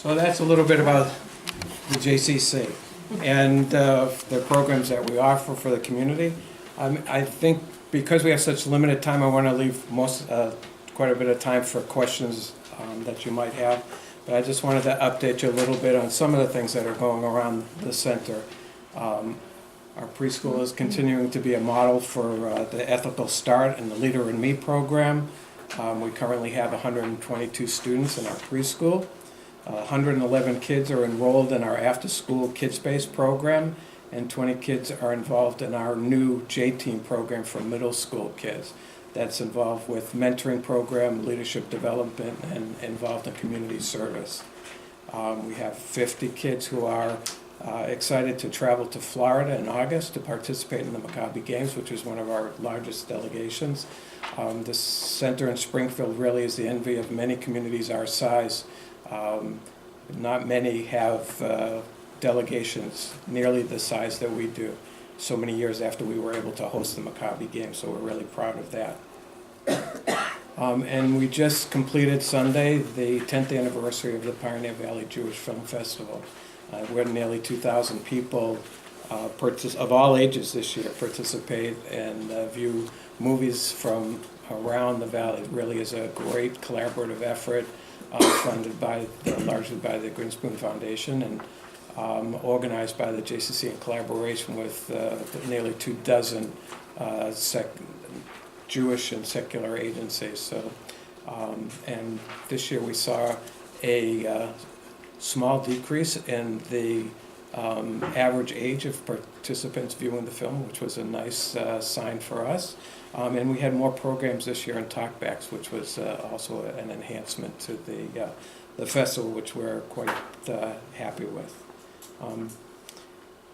So that's a little bit about the JCC and the programs that we offer for the community. I think because we have such limited time, I want to leave quite a bit of time for questions that you might have. But I just wanted to update you a little bit on some of the things that are going around the center. Our preschool is continuing to be a model for the Ethical Start and the Leader in Me program. We currently have 122 students in our preschool. 111 kids are enrolled in our after-school kids-based program, and 20 kids are involved in our new J-Team program for middle school kids. That's involved with mentoring program, leadership development, and involved in community service. We have 50 kids who are excited to travel to Florida in August to participate in the Maccabi Games, which is one of our largest delegations. The center in Springfield really is the envy of many communities our size. Not many have delegations nearly the size that we do, so many years after we were able to host the Maccabi Games, so we're really proud of that. And we just completed Sunday the 10th anniversary of the Pioneer Valley Jewish Film Festival. We had nearly 2,000 people of all ages this year participate and view movies from around the valley. It really is a great collaborative effort funded largely by the Greenspoon Foundation and organized by the JCC in collaboration with nearly 24 Jewish and secular agencies. So, and this year we saw a small decrease in the average age of participants viewing the film, which was a nice sign for us. And we had more programs this year in talkbacks, which was also an enhancement to the festival, which we're quite happy with.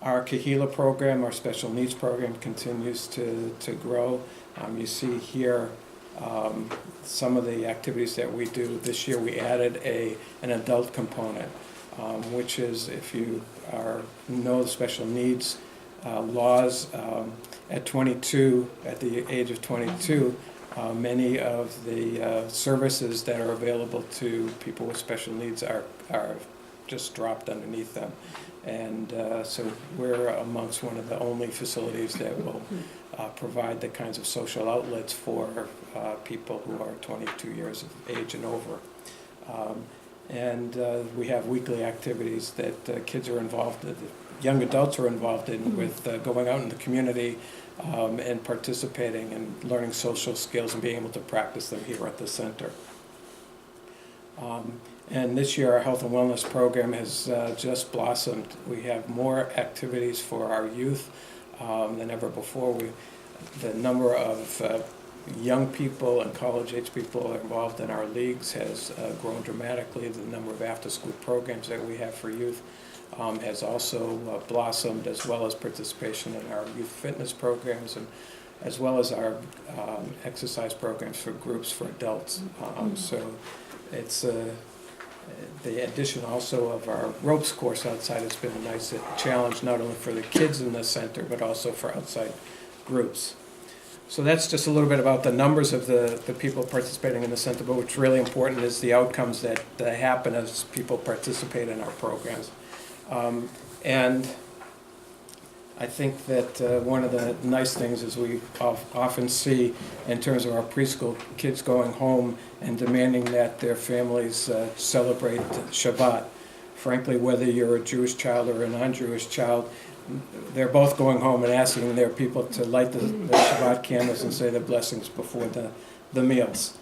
Our Kahila program, our special needs program, continues to grow. You see here some of the activities that we do. This year we added an adult component, which is, if you know the special needs laws, at the age of 22, many of the services that are available to people with special needs are just dropped underneath them. And so we're amongst one of the only facilities that will provide the kinds of social outlets for people who are 22 years of age and over. And we have weekly activities that kids are involved in, young adults are involved in, with going out in the community and participating and learning social skills and being able to practice them here at the center. And this year our health and wellness program has just blossomed. We have more activities for our youth than ever before. The number of young people and college-age people involved in our leagues has grown dramatically. The number of after-school programs that we have for youth has also blossomed, as well as participation in our youth fitness programs, and as well as our exercise programs for groups for adults. So it's the addition also of our ropes course outside has been a nice challenge, not only for the kids in the center, but also for outside groups. So that's just a little bit about the numbers of the people participating in the center, but what's really important is the outcomes that happen as people participate in our programs. And I think that one of the nice things is we often see in terms of our preschool kids going home and demanding that their families celebrate Shabbat. Frankly, whether you're a Jewish child or a non-Jewish child, they're both going home and asking their people to light the Shabbat candles and say their blessings before the meals.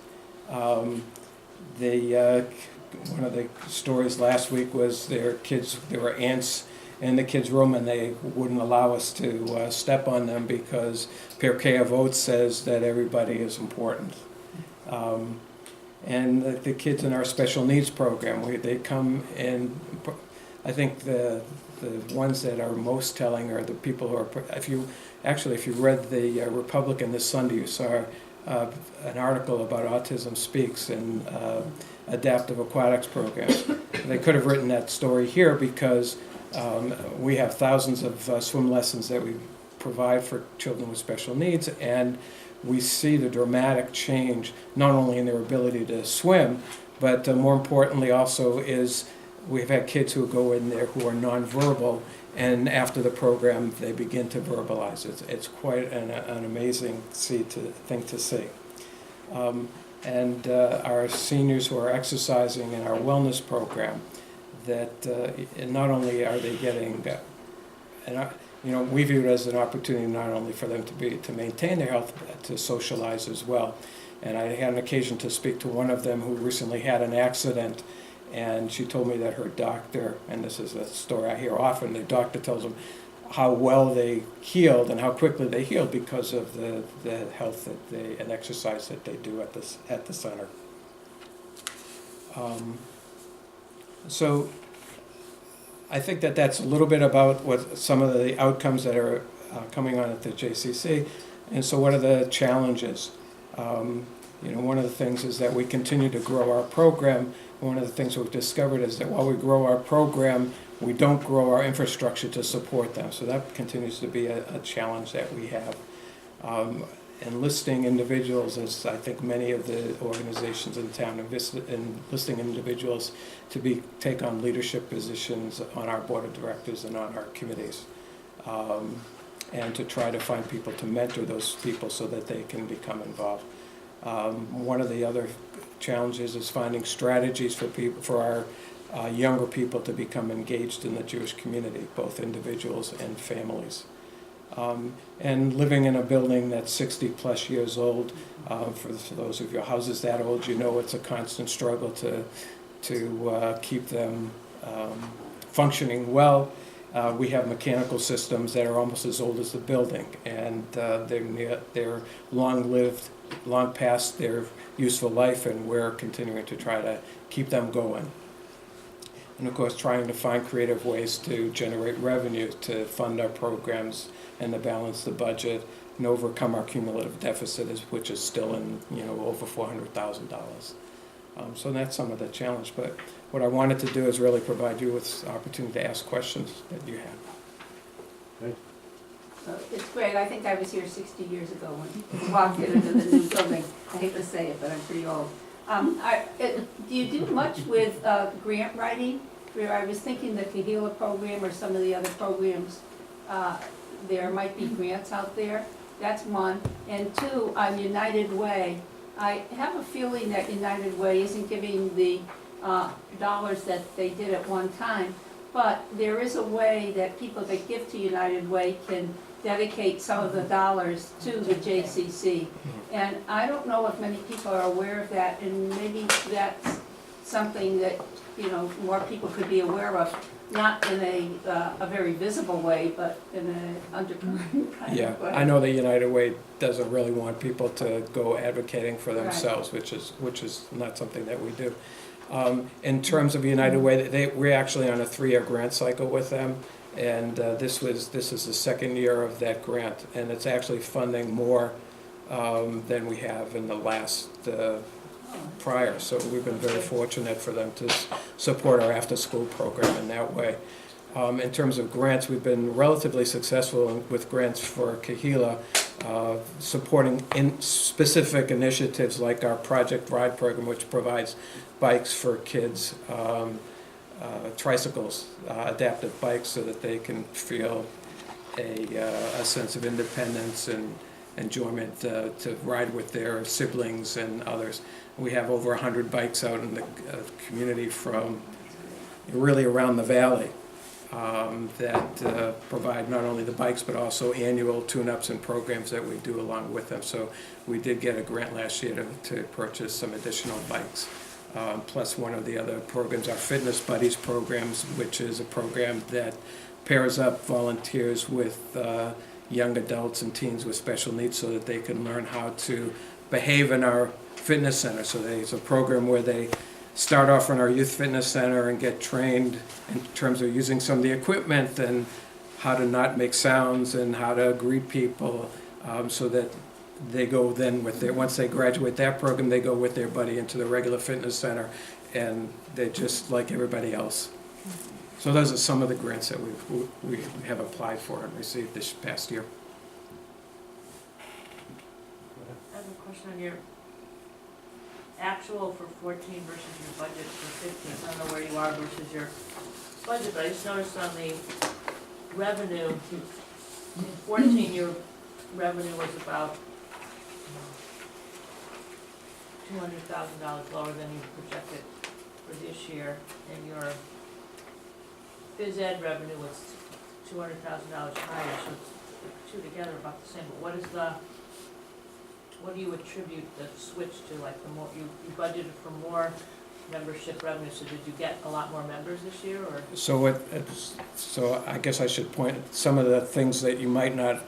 One of the stories last week was there were ants in the kids' room, and they wouldn't allow us to step on them because Pirkei Avot says that everybody is important. And the kids in our special needs program, they come in. I think the ones that are most telling are the people who are. If you read the Republican this Sunday, you saw an article about Autism Speaks and adaptive aquatics programs. They could have written that story here because we have thousands of swim lessons that we provide for children with special needs, and we see the dramatic change not only in their ability to swim, but more importantly also is we've had kids who go in there who are nonverbal, and after the program, they begin to verbalize. It's quite an amazing thing to see. And our seniors who are exercising in our wellness program, that not only are they getting, we view it as an opportunity not only for them to maintain their health, but to socialize as well. And I had an occasion to speak to one of them who recently had an accident, and she told me that her doctor, and this is a story I hear often, the doctor tells them how well they healed and how quickly they healed because of the health and exercise that they do at the center. So I think that's a little bit about what some of the outcomes that are coming on at the JCC. And so what are the challenges? One of the things is that we continue to grow our program. One of the things we've discovered is that while we grow our program, we don't grow our infrastructure to support them. So that continues to be a challenge that we have. Enlisting individuals, as I think many of the organizations in town enlisting individuals to take on leadership positions on our board of directors and on our committees. And to try to find people to mentor those people so that they can become involved. One of the other challenges is finding strategies for our younger people to become engaged in the Jewish community, both individuals and families. And living in a building that's 60 plus years old, for those of your houses that old, it's a constant struggle to keep them functioning well. We have mechanical systems that are almost as old as the building, and they're long-lived, long past their useful life, and we're continuing to try to keep them going. And of course, trying to find creative ways to generate revenue to fund our programs and to balance the budget and overcome our cumulative deficit, which is still in over $400,000. So that's some of the challenge. But what I wanted to do is really provide you with the opportunity to ask questions that you have. It's great. I think I was here 60 years ago when we walked into the new building. I hate to say it, but I'm pretty old. Do you do much with grant writing? I was thinking the Kahila program or some of the other programs, there might be grants out there. That's one. And two, on United Way, I have a feeling that United Way isn't giving the dollars that they did at one time, but there is a way that people that give to United Way can dedicate some of the dollars to the JCC. And I don't know if many people are aware of that, and maybe that's something that more people could be aware of, not in a very visible way, but in an undercurrent kind of way. I know the United Way doesn't really want people to go advocating for themselves, right, which is not something that we do. In terms of United Way, we're actually on a 3-year grant cycle with them, and this is the second year of that grant, and it's actually funding more than we have in the last prior. So we've been very fortunate for them to support our after-school program in that way. In terms of grants, we've been relatively successful with grants for Kahila, supporting specific initiatives like our Project Ride program, which provides bikes for kids, tricycles, adaptive bikes, so that they can feel a sense of independence and enjoyment to ride with their siblings and others. We have over 100 bikes out in the community from really around the valley that provide not only the bikes but also annual tune-ups and programs that we do along with them. So we did get a grant last year to purchase some additional bikes. Plus one of the other programs, our Fitness Buddies programs, which is a program that pairs up volunteers with young adults and teens with special needs so that they can learn how to behave in our fitness center. So it's a program where they start off in our youth fitness center and get trained in terms of using some of the equipment and how to not make sounds and how to greet people, so that they go then once they graduate that program, they go with their buddy into the regular fitness center, and they're just like everybody else. So those are some of the grants that we have applied for and received this past year. I have a question on your actual for 14 versus your budget for 15. So I don't know where you are versus your budget, but I just noticed on the revenue, in 14, your revenue was about $200,000 lower than you projected for this year, and your phys ed revenue was $200,000 higher, so it's two together about the same. But what do you attribute the switch to? Like the more you budgeted for more membership revenue, so did you get a lot more members this year, or? So I guess I should point some of the things that you might not.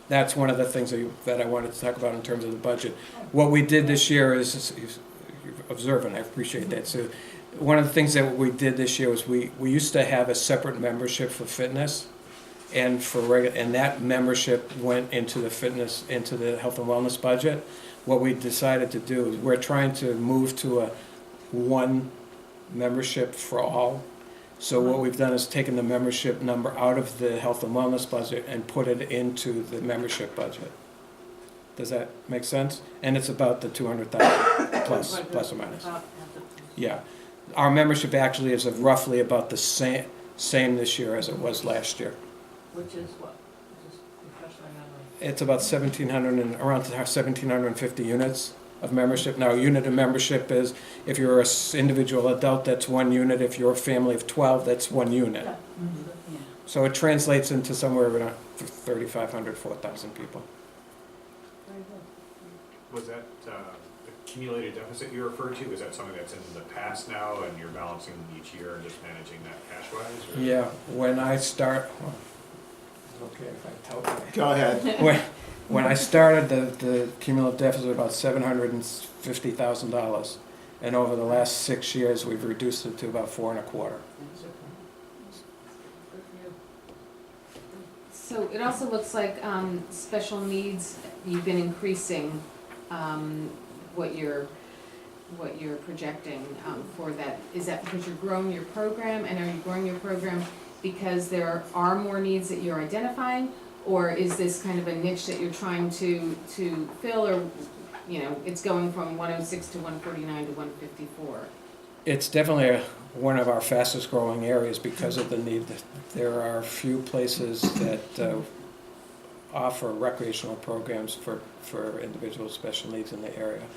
That's one of the things that I wanted to talk about in terms of the budget. What we did this year is you're observant. I appreciate that. So one of the things that we did this year was we used to have a separate membership for fitness, and and that membership went into the health and wellness budget. What we decided to do is we're trying to move to a one membership for all. So what we've done is taken the membership number out of the health and wellness budget and put it into the membership budget. Does that make sense? And it's about the 200,000 plus or minus. Yeah. Our membership actually is roughly about the same this year as it was last year. Which is what? Just refresh my memory. It's about around 1,750 units of membership. Now, a unit of membership is, if you're an individual adult, that's one unit. If you're a family of 12, that's one unit. Yeah. So it translates into somewhere around 3,500, 4,000 people. Very good. Was that accumulated deficit you referred to? Is that something that's in the past now and you're balancing each year and just managing that cash-wise? Or? Yeah, when I start, well, it's okay if I tell you. Go ahead. When I started, the cumulative deficit was about $750,000, and over the last 6 years, we've reduced it to about $4.25. Good for you. So it also looks like special needs, you've been increasing what you're projecting for that. Is that because you're growing your program, and are you growing your program because there are more needs that you're identifying? Or is this kind of a niche that you're trying to fill, or, it's going from 106 to 149 to 154? It's definitely one of our fastest growing areas because of the need. There are few places that offer recreational programs for individuals with special needs in the area.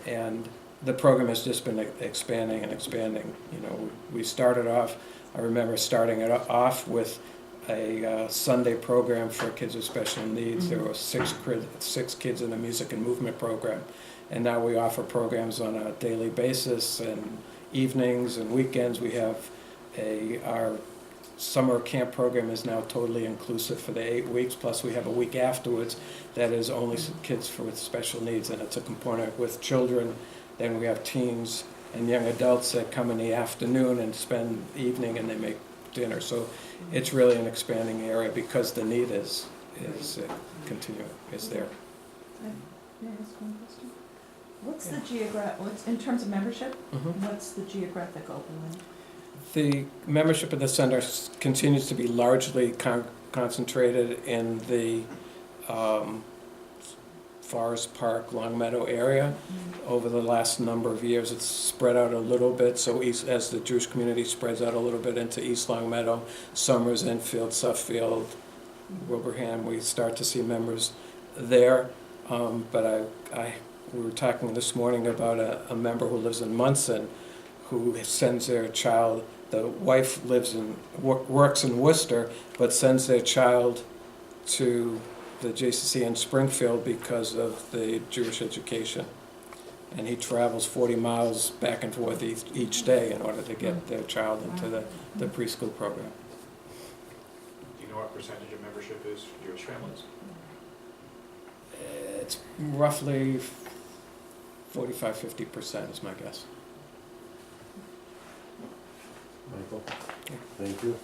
And the program has just been expanding and expanding. We started off, I remember starting it off with a Sunday program for kids with special needs. There were six kids in a music and movement program, and now we offer programs on a daily basis and evenings and weekends. We have our summer camp program is now totally inclusive for the 8 weeks, plus we have a week afterwards that is only kids with special needs, and it's a component with children. Then we have teens and young adults that come in the afternoon and spend the evening, and they make dinner. So it's really an expanding area because the need is continuing, is there. May I ask one question? What's the in terms of membership, what's the geographic overlay? The membership of the center continues to be largely concentrated in the Forest Park, Long Meadow area. Over the last number of years, it's spread out a little bit. So as the Jewish community spreads out a little bit into East Long Meadow, Somers, Enfield, Suffield, Wilbraham, we start to see members there. But we were talking this morning about a member who lives in Munson, who sends their child. The wife works in Worcester, but sends their child to the JCC in Springfield because of the Jewish education. And he travels 40 miles back and forth each day in order to get their child into the preschool program. Do you know what percentage of membership is Jewish families? It's roughly 45-50% is my guess. Michael, thank you.